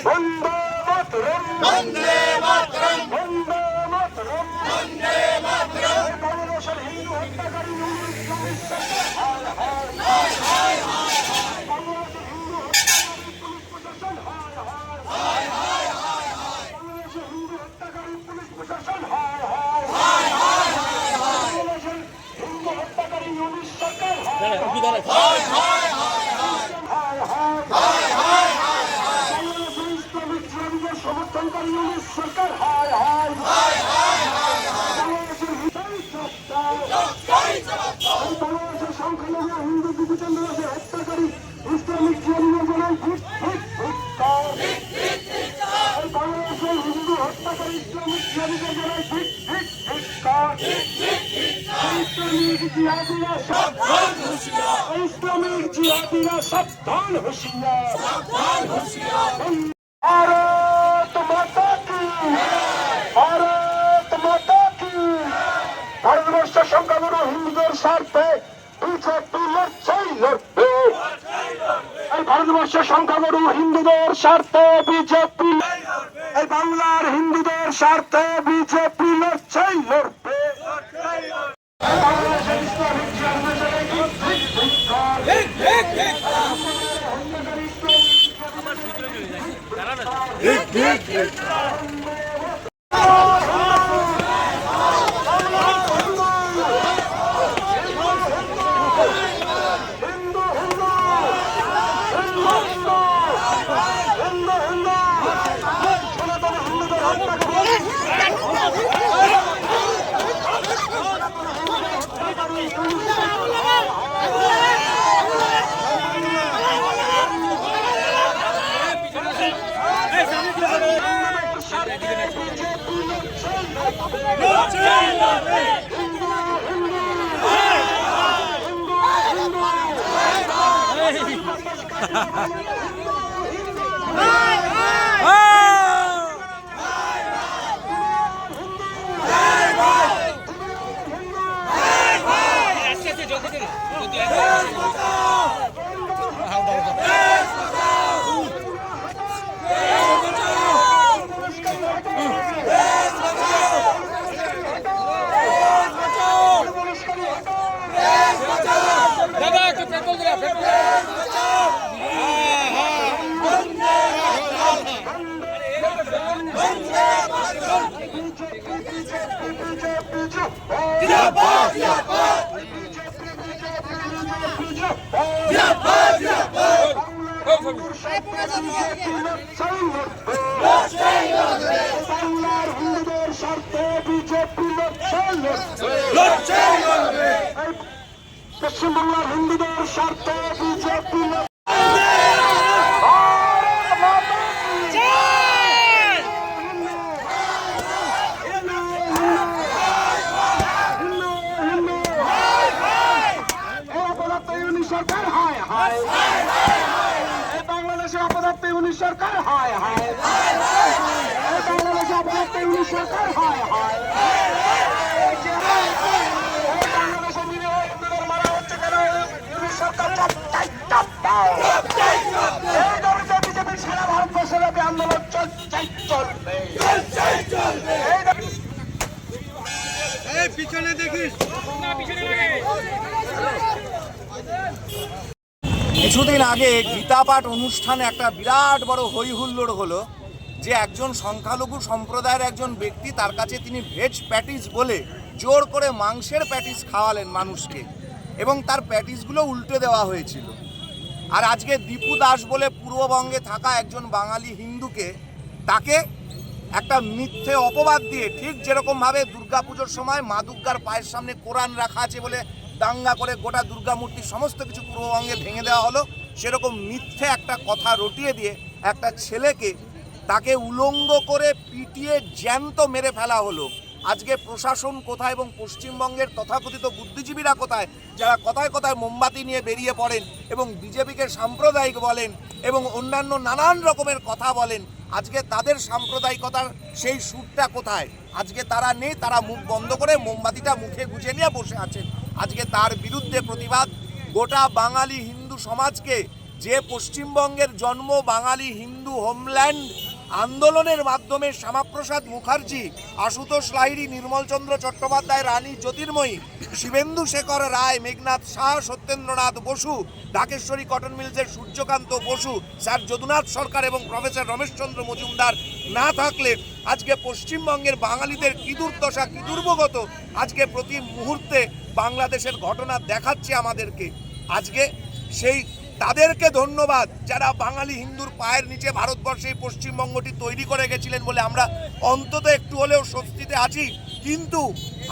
বন্দে মাতরম, বন্দে মাতরম, বন্দে মাতরম, বন্দে মাতরম। বাংলাদেশের হিন্দু হত্যাকারী ইসলামিক সরকার হায় হায়, বাংলাদেশের হিন্দু হত্যাকারী পুলিশ প্রশাসন হায় হায়, বাংলাদেশের হিন্দু হত্যাকারী পুলিশ প্রশাসন হায় হায়, বাংলাদেশের হিন্দু হত্যাকারী ইউনিশ সরকার হায় হায়, বাংলাদেশের ইসলামিক জিহাদিদের সমর্থনকারী ইউনিশ সরকার হায় হায়, বাংলাদেশের বাংলাদেশের সংখ্যালঘু হিন্দু বিভূচন্দ্রের হত্যাকারী ইসলামিক জিহাদিদের জানাই বাংলাদেশের হিন্দু হত্যাকারী ইসলামিক জিহাদিদের জানাই ইসলামিক জিহাদিরা সাবধান হুঁশিয়ার, ইসলামিক জিহাদিরা সাবধান হুঁশিয়ার। ভারত মাতা কি, ভারত মাতা কি। ভারতবর্ষের সংখ্যাগুরু হিন্দুদের স্বার্থে বিজেপি লড়ছেই লড়বে। এই ভারতবর্ষের সংখ্যাগুরু হিন্দুদের স্বার্থে বিজেপি, এই বাংলার হিন্দুদের স্বার্থে বিজেপি লড়ছেই লড়বে। বাংলাদেশের ইসলামিক বাংলার হিন্দুদের স্বার্থে বিজেপি পশ্চিমবাংলার হিন্দুদের স্বার্থে বিজেপি। সরকার হায় হায়, বাংলাদেশের অপদার্থ ইউনিশ সরকার হায় হায়, বাংলাদেশের অপদার্থ ইউনিশ সরকার হায় হায়, বাংলাদেশের নিরীহ হিন্দুদের মারা হচ্ছে কেন ইউনিশ সরকার চাপ দাও। এই দাবিতে বিজেপির সারা ভারতবর্ষব্যাপী আন্দোলন চলবে। পিছনে দেখিস, কিছুদিন আগে গীতা পাঠ অনুষ্ঠানে একটা বিরাট বড় হই হুল্লোড় হলো যে একজন সংখ্যালঘু সম্প্রদায়ের একজন ব্যক্তি, তার কাছে তিনি ভেজ প্যাটিস বলে জোর করে মাংসের প্যাটিস খাওয়ালেন মানুষকে এবং তার প্যাটিসগুলো উল্টে দেওয়া হয়েছিল। আর আজকে দীপু দাস বলে পূর্ববঙ্গে থাকা একজন বাঙালি হিন্দুকে, তাকে একটা মিথ্যে অপবাদ দিয়ে, ঠিক যেরকমভাবে দুর্গাপুজোর সময় মা দুর্গার পায়ের সামনে কোরআন রাখা আছে বলে দাঙ্গা করে গোটা দুর্গা মূর্তি সমস্ত কিছু পূর্ববঙ্গে ভেঙে দেওয়া হলো, সেরকম মিথ্যে একটা কথা রটিয়ে দিয়ে একটা ছেলেকে তাকে উলঙ্গ করে পিটিয়ে জ্যান্ত মেরে ফেলা হলো। আজকে প্রশাসন কোথায় এবং পশ্চিমবঙ্গের তথাকথিত বুদ্ধিজীবীরা কোথায়, যারা কথায় কথায় মোমবাতি নিয়ে বেরিয়ে পড়েন এবং বিজেপিকে সাম্প্রদায়িক বলেন এবং অন্যান্য নানান রকমের কথা বলেন, আজকে তাদের সাম্প্রদায়িকতার সেই সুরটা কোথায়? আজকে তারা নেই, তারা মুখ বন্ধ করে মোমবাতিটা মুখে গুজে নিয়ে বসে আছেন। আজকে তার বিরুদ্ধে প্রতিবাদ। গোটা বাঙালি হিন্দু সমাজকে যে পশ্চিমবঙ্গের জন্ম বাঙালি হিন্দু হোমল্যান্ড আন্দোলনের মাধ্যমে শ্যামাপ্রসাদ মুখার্জি, আশুতোষ লাহিড়ী, নির্মলচন্দ্র চট্টোপাধ্যায়, রানী জ্যোতির্ময়ী, শিবেন্দু শেখর রায়, মেঘনাথ শাহ, সত্যেন্দ্রনাথ বসু, ঢাকেশ্বরী কটন মিলসের সূর্যকান্ত বসু, স্যার যদুনাথ সরকার এবং প্রফেসর রমেশচন্দ্র মজুমদার না থাকলে আজকে পশ্চিমবঙ্গের বাঙালিদের কি দুর্দশা, কি দুর্ভোগত আজকে প্রতি মুহূর্তে বাংলাদেশের ঘটনা দেখাচ্ছে আমাদেরকে। আজকে সেই তাদেরকে ধন্যবাদ যারা বাঙালি হিন্দুর পায়ের নিচে ভারতবর্ষে এই পশ্চিমবঙ্গটি তৈরি করে গেছিলেন বলে আমরা অন্তত একটু হলেও স্বস্তিতে আছি। কিন্তু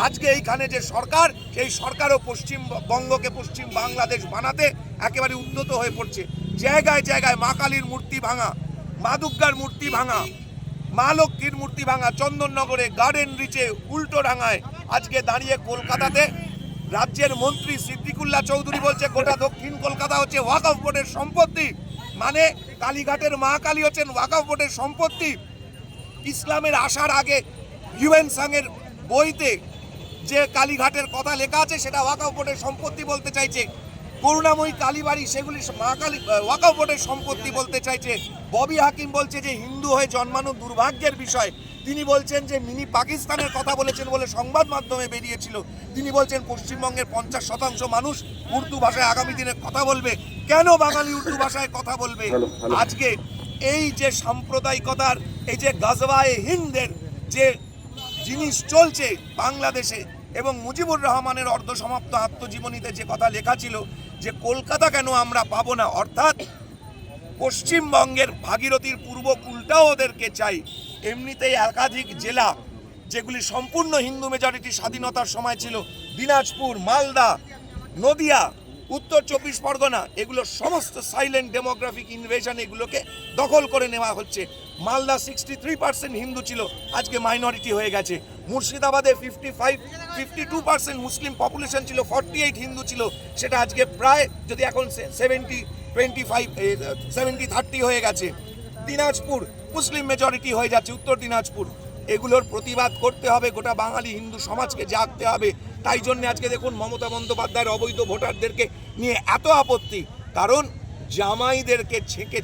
আজকে এইখানে যে সরকার, সেই সরকারও পশ্চিমবঙ্গকে পশ্চিম বাংলাদেশ বানাতে একেবারে উদ্যত হয়ে পড়ছে। জায়গায় জায়গায় মা কালীর মূর্তি ভাঙা, মা দুর্গার মূর্তি ভাঙা, মা লক্ষ্মীর মূর্তি ভাঙা, চন্দননগরে, গার্ডেন রিচে, উল্টোডাঙায় আজকে দাঁড়িয়ে কলকাতাতে রাজ্যের মন্ত্রী সিদ্দিকুল্লাহ চৌধুরী বলছে গোটা দক্ষিণ কলকাতা হচ্ছে ওয়াকফ বোর্ডের সম্পত্তি। মানে কালীঘাটের মা কালী হচ্ছেন ওয়াকফ বোর্ডের সম্পত্তি। ইসলামের আসার আগে হিউয়েন সাংয়ের বইতে যে কালীঘাটের কথা লেখা আছে সেটা ওয়াকফ বোর্ডের সম্পত্তি বলতে চাইছে। করুণাময়ী কালীবাড়ি সেগুলি মা কালী ওয়াকফ বোর্ডের সম্পত্তি বলতে চাইছে। ববি হাকিম বলছে যে হিন্দু হয়ে জন্মানো দুর্ভাগ্যের বিষয়। তিনি বলছেন যে মিনি পাকিস্তানের কথা বলেছেন বলে সংবাদ মাধ্যমে বেরিয়েছিল। তিনি বলছেন পশ্চিমবঙ্গের 50% মানুষ উর্দু ভাষায় আগামী দিনে কথা বলবে। কেন বাঙালি উর্দু ভাষায় কথা বলবে? আজকে এই যে সাম্প্রদায়িকতার, এই যে গাজওয়ায়ে হিন্দের যে জিনিস চলছে বাংলাদেশে, এবং মুজিবুর রহমানের অর্ধসমাপ্ত আত্মজীবনীতে যে কথা লেখা ছিল যে কলকাতা কেন আমরা পাবো না, অর্থাৎ পশ্চিমবঙ্গের ভাগীরথীর পূর্ব কূলটাও ওদেরকে চাই। এমনিতেই একাধিক জেলা যেগুলি সম্পূর্ণ হিন্দু মেজরিটি স্বাধীনতার সময় ছিল, দিনাজপুর, মালদা, নদিয়া, উত্তর 24 পরগনা, এগুলো সমস্ত সাইলেন্ট ডেমোগ্রাফিক ইনভেশন, এগুলোকে দখল করে নেওয়া হচ্ছে। মালদা 63% হিন্দু ছিল, আজকে মাইনরিটি হয়ে গেছে। মুর্শিদাবাদে 52% মুসলিম পপুলেশন ছিল, 48 হিন্দু ছিল, সেটা আজকে প্রায় যদি এখন 70-30 হয়ে গেছে। দিনাজপুর মুসলিম মেজরিটি হয়ে যাচ্ছে, উত্তর দিনাজপুর। এগুলোর প্রতিবাদ করতে হবে, গোটা বাঙালি হিন্দু সমাজকে জাগতে হবে। তাই জন্য আজকে দেখুন মমতা বন্দ্যোপাধ্যায়ের অবৈধ ভোটারদেরকে নিয়ে এত আপত্তি, কারণ জামাইদেরকে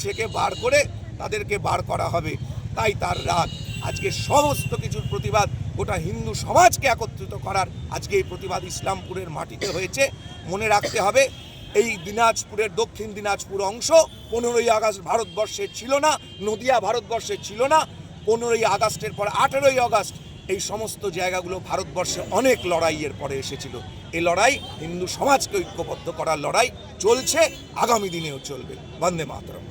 ছেঁকে বার করে তাদেরকে বার করা হবে, তাই তার রাগ। আজকে সমস্ত কিছুর প্রতিবাদ গোটা হিন্দু সমাজকে একত্রিত করার আজকে এই প্রতিবাদ ইসলামপুরের মাটিতে হয়েছে। মনে রাখতে হবে এই দিনাজপুরের দক্ষিণ দিনাজপুর অংশ 15ই আগস্ট ভারতবর্ষে ছিল না, নদিয়া ভারতবর্ষে ছিল না। 15ই আগস্টের পর 18ই আগস্ট এই সমস্ত জায়গাগুলো ভারতবর্ষে অনেক লড়াইয়ের পরে এসেছিল। এই লড়াই হিন্দু সমাজকে ঐক্যবদ্ধ করার লড়াই চলছে, আগামী দিনেও চলবে। বন্দে মাতরম।